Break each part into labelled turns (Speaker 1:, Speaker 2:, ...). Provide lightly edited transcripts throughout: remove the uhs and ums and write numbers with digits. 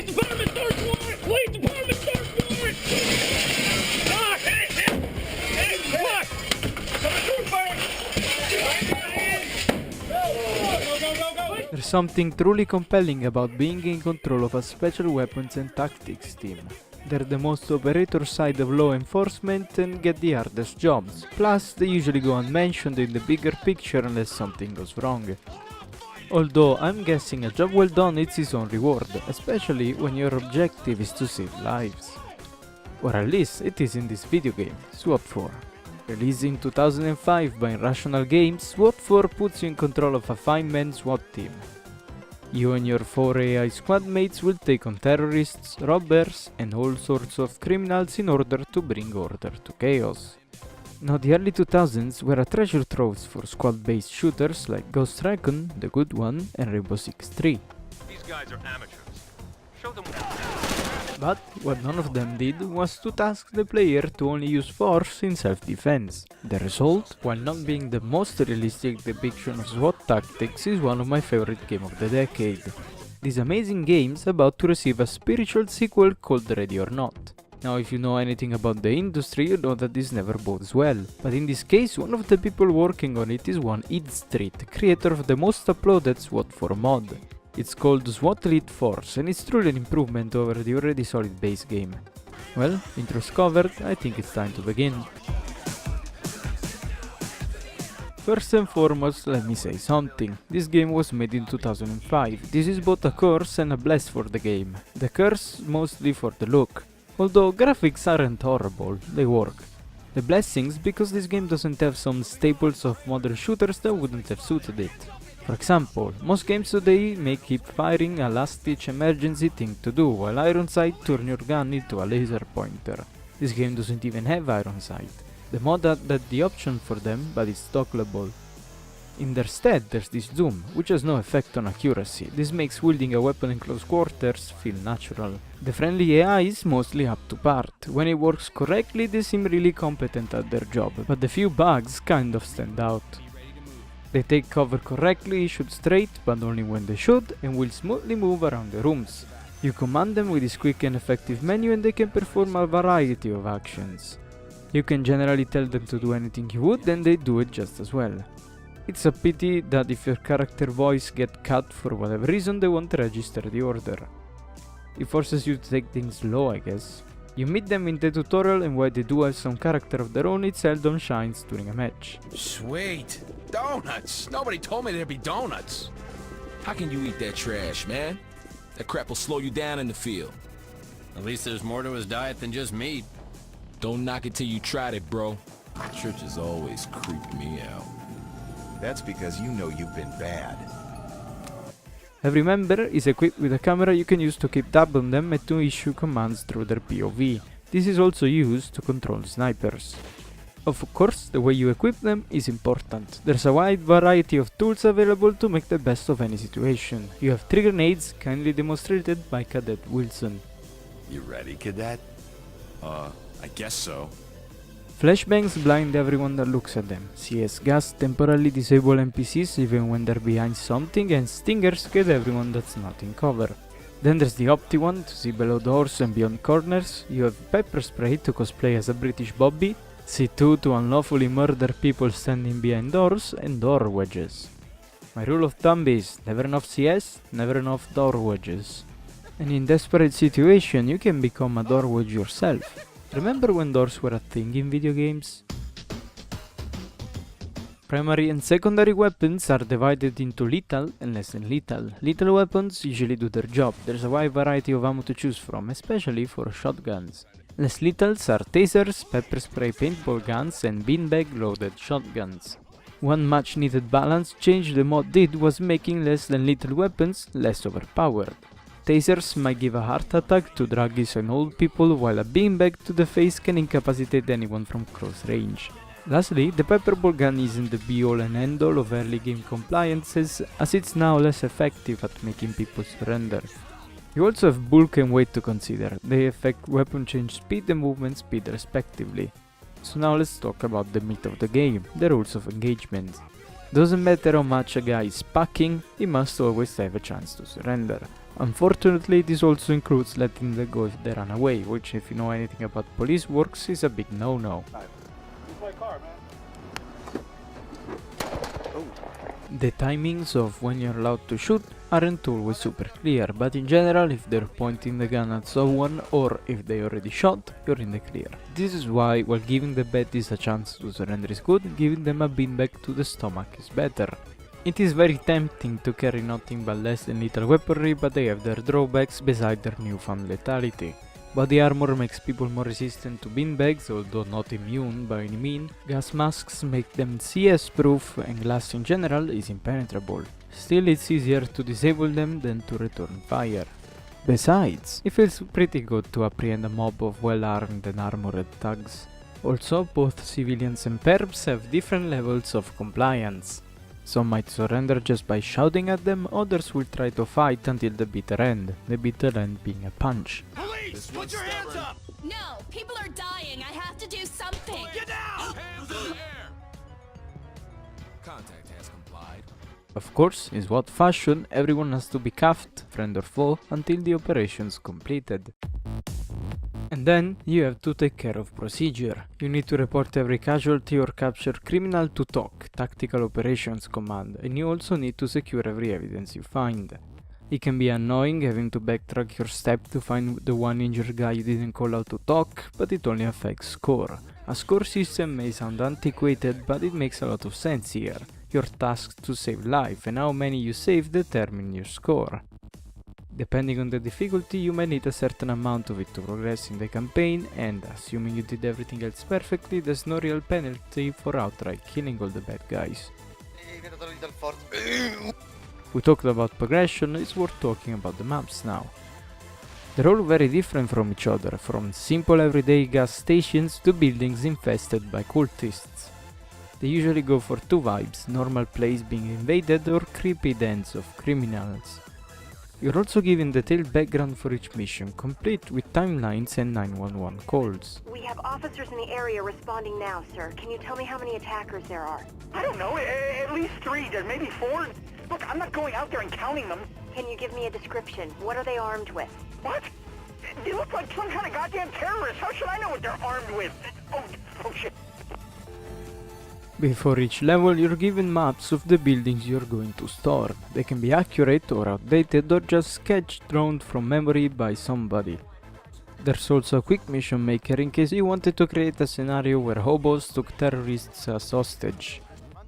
Speaker 1: Police department, search warrant! Police department, search warrant! Ah, hey, what? Go.
Speaker 2: There's something truly compelling about being in control of a special weapons and tactics team. They're the most operator side of law enforcement and get the hardest jobs, plus they usually go unmentioned in the bigger picture unless something goes wrong. Although I'm guessing a job well done is its own reward, especially when your objective is to save lives. Or at least it is in this video game, SWAT4. Released in 2005 by Irrational Games, SWAT4 puts you in control of a 5-man SWAT team. You and your 4 AI squad mates will take on terrorists, robbers, and all sorts of criminals in order to bring order to chaos. Now the early 2000s were a treasure trove for squad-based shooters like Ghost Recon, The Good One, and Rainbow Six 3.
Speaker 3: These guys are amateurs. Show them.
Speaker 2: But what none of them did was to task the player to only use force in self-defense. The result, while not being the most realistic depiction of SWAT tactics, is one of my favorite games of the decade. This amazing game's about to receive a spiritual sequel called Ready or Not. Now if you know anything about the industry, you know that this never bodes well. But in this case, one of the people working on it is one Id Street, creator of the most uploaded SWAT4 mod. It's called SWAT Elite Force and it's truly an improvement over the already solid base game. Well, intro's covered, I think it's time to begin. First and foremost, let me say something. This game was made in 2005. This is both a curse and a bless for the game. The curse mostly for the look. Although graphics aren't horrible, they work. The blessings because this game doesn't have some staples of modern shooters that wouldn't have suited it. For example, most games today make keep firing a last-ditch emergency thing to do, while Iron Sight turn your gun into a laser pointer. This game doesn't even have Iron Sight. The mod added the option for them, but it's toggleable. In their stead, there's this zoom, which has no effect on accuracy. This makes wielding a weapon in close quarters feel natural. The friendly AI is mostly up to par. When it works correctly, they seem really competent at their job, but the few bugs kind of stand out. They take cover correctly, shoot straight, but only when they should, and will smoothly move around the rooms. You command them with this quick and effective menu and they can perform a variety of actions. You can generally tell them to do anything you would and they do it just as well. It's a pity that if your character voice get cut for whatever reason, they won't register the order. It forces you to take things slow, I guess. You meet them in the tutorial and while they do have some character of their own, it seldom shines during a match.
Speaker 4: Sweet. Donuts. Nobody told me there'd be donuts. How can you eat that trash, man? That crap will slow you down in the field.
Speaker 5: At least there's more to his diet than just meat.
Speaker 4: Don't knock it till you tried it, bro. Church has always creeped me out.
Speaker 6: That's because you know you've been bad.
Speaker 2: Every member is equipped with a camera you can use to keep tab on them and to issue commands through their POV. This is also used to control snipers. Of course, the way you equip them is important. There's a wide variety of tools available to make the best of any situation. You have 3 grenades, kindly demonstrated by Cadet Wilson.
Speaker 6: You ready, Cadet? I guess so.
Speaker 2: Flashbangs blind everyone that looks at them. CS gas temporarily disable NPCs even when they're behind something, and stingers get everyone that's not in cover. Then there's the Opti one to see below doors and beyond corners. You have pepper spray to cosplay as a British Bobby, C2 to unlawfully murder people standing behind doors, and door wedges. My rule of thumb is never enough CS, never enough door wedges. And in desperate situation you can become a door wedge yourself. Remember when doors were a thing in video games? Primary and secondary weapons are divided into lethal and less than lethal. Lethal weapons usually do their job. There's a wide variety of ammo to choose from, especially for shotguns. Less lethals are tasers, pepper spray paintball guns, and beanbag loaded shotguns. One much needed balance change the mod did was making less than lethal weapons less overpowered. Tasers might give a heart attack to druggies and old people, while a beanbag to the face can incapacitate anyone from close range. Lastly, the pepperball gun isn't the be-all and end-all of early game compliances, as it's now less effective at making people surrender. You also have bulk and weight to consider. They affect weapon change speed and movement speed respectively. So now let's talk about the meat of the game, the rules of engagement. Doesn't matter how much a guy is packing, he must always have a chance to surrender. Unfortunately, this also includes letting them go if they run away, which if you know anything about police works is a big no-no. The timings of when you're allowed to shoot aren't always super clear, but in general if they're pointing the gun at someone or if they already shot, you're in the clear. This is why, while giving the baddies a chance to surrender is good, giving them a beanbag to the stomach is better. It is very tempting to carry nothing but less than lethal weaponry, but they have their drawbacks beside their newfound lethality. Body armor makes people more resistant to beanbags, although not immune by any means. Gas masks make them CS proof, and glass in general is impenetrable. Still, it's easier to disable them than to return fire. Besides, it feels pretty good to apprehend a mob of well-armed and armored thugs. Also, both civilians and perps have different levels of compliance. Some might surrender just by shouting at them, others will try to fight until the bitter end, the bitter end being a punch.
Speaker 4: Police, put your hands up!
Speaker 7: No, people are dying. I have to do something.
Speaker 4: Get down! Hands in the air! Contact has complied.
Speaker 2: Of course, in SWAT fashion, everyone has to be cuffed, friend or foe, until the operation's completed. And then, you have to take care of procedure. You need to report every casualty or capture criminal to TOC, Tactical Operations Command, and you also need to secure every evidence you find. It can be annoying having to backtrack your step to find the one injured guy you didn't call out to TOC, but it only affects score. A score system may sound antiquated, but it makes a lot of sense here. You're tasked to save life, and how many you save determine your score. Depending on the difficulty, you may need a certain amount of it to progress in the campaign, and assuming you did everything else perfectly, there's no real penalty for outright killing all the bad guys. We talked about progression, it's worth talking about the maps now. They're all very different from each other, from simple everyday gas stations to buildings infested by cultists. They usually go for two vibes, normal place being invaded or creepy dens of criminals. You're also given detailed background for each mission, complete with timelines and 911 calls.
Speaker 8: We have officers in the area responding now, sir. Can you tell me how many attackers there are?
Speaker 9: I don't know, at least 3, there's maybe 4. Look, I'm not going out there and counting them.
Speaker 8: Can you give me a description? What are they armed with?
Speaker 9: What? They look like some kind of goddamn terrorists. How should I know what they're armed with? Oh shit.
Speaker 2: Before each level, you're given maps of the buildings you're going to storm. They can be accurate or outdated or just sketched drawn from memory by somebody. There's also a quick mission maker in case you wanted to create a scenario where hobos took terrorists as hostage.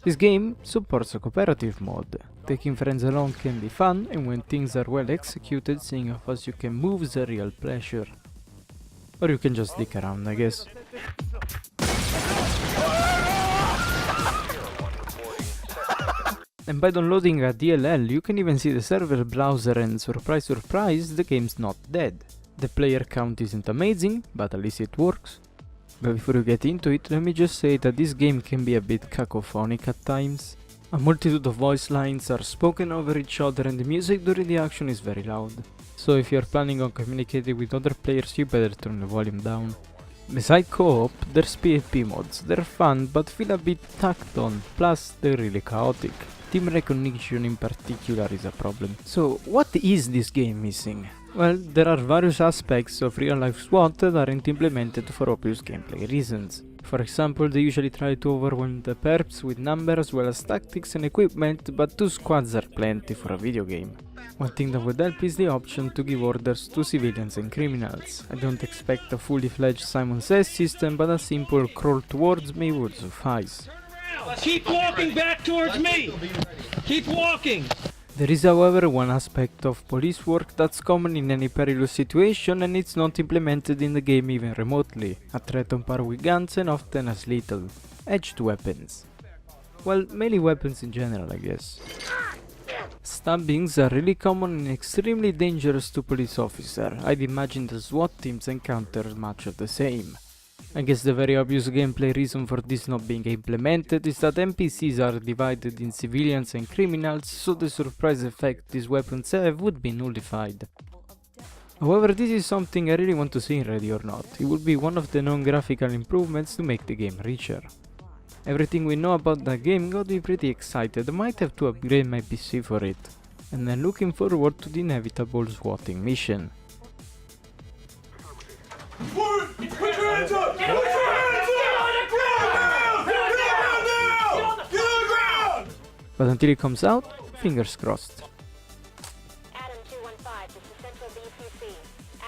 Speaker 2: This game supports a cooperative mode. Taking friends along can be fun, and when things are well executed, seeing how fast you can move is a real pleasure. Or you can just dick around, I guess. And by downloading a DLL, you can even see the server browser, and surprise surprise, the game's not dead. The player count isn't amazing, but at least it works. But before you get into it, let me just say that this game can be a bit cacophonic at times. A multitude of voice lines are spoken over each other and the music during the action is very loud. So if you're planning on communicating with other players, you better turn the volume down. Beside co-op, there's PvP mods. They're fun but feel a bit tacked on, plus they're really chaotic. Team recognition in particular is a problem. So what is this game missing? Well, there are various aspects of real-life SWAT that aren't implemented for obvious gameplay reasons. For example, they usually try to overwhelm the perps with numbers as well as tactics and equipment, but 2 squads are plenty for a video game. One thing that would help is the option to give orders to civilians and criminals. I don't expect a fully fledged Simon Says system, but a simple crawl towards me would suffice.
Speaker 1: Keep walking back towards me! Keep walking!
Speaker 2: There is however one aspect of police work that's common in any perilous situation and it's not implemented in the game even remotely. A threat on par with guns and often as lethal. Edged weapons. Well, melee weapons in general, I guess. Stabbings are really common and extremely dangerous to police officers. I'd imagine the SWAT teams encounter much of the same. I guess the very obvious gameplay reason for this not being implemented is that NPCs are divided in civilians and criminals, so the surprise effect these weapons have would be nullified. However, this is something I really want to see in Ready or Not. It would be one of the non-graphical improvements to make the game richer. Everything we know about that game got me pretty excited. I might have to upgrade my PC for it. and I'm looking forward to the inevitable swatting mission. But until it comes out, fingers crossed.
Speaker 8: Adam 215, this is Central BCC.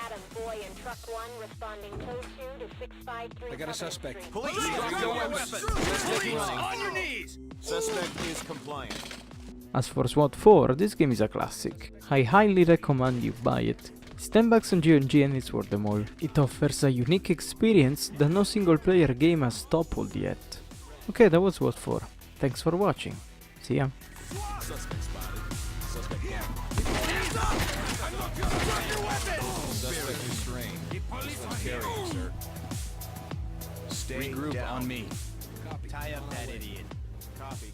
Speaker 8: Adam, boy in truck 1 responding code 2 to 653.
Speaker 10: I got a suspect.
Speaker 5: Police!
Speaker 10: On your knees!
Speaker 6: Suspect is compliant.
Speaker 2: As for SWAT4, this game is a classic. I highly recommend you buy it. It's $10 on GOG and it's worth them all. It offers a unique experience that no single player game has toppled yet. Okay, that was SWAT4. Thanks for watching. See ya.
Speaker 4: Suspect spotted. Suspect restrained. Carrying, sir. Stay
Speaker 6: Regroup
Speaker 4: down.
Speaker 6: on me.
Speaker 10: Copy.
Speaker 6: Tie up that idiot. Copy.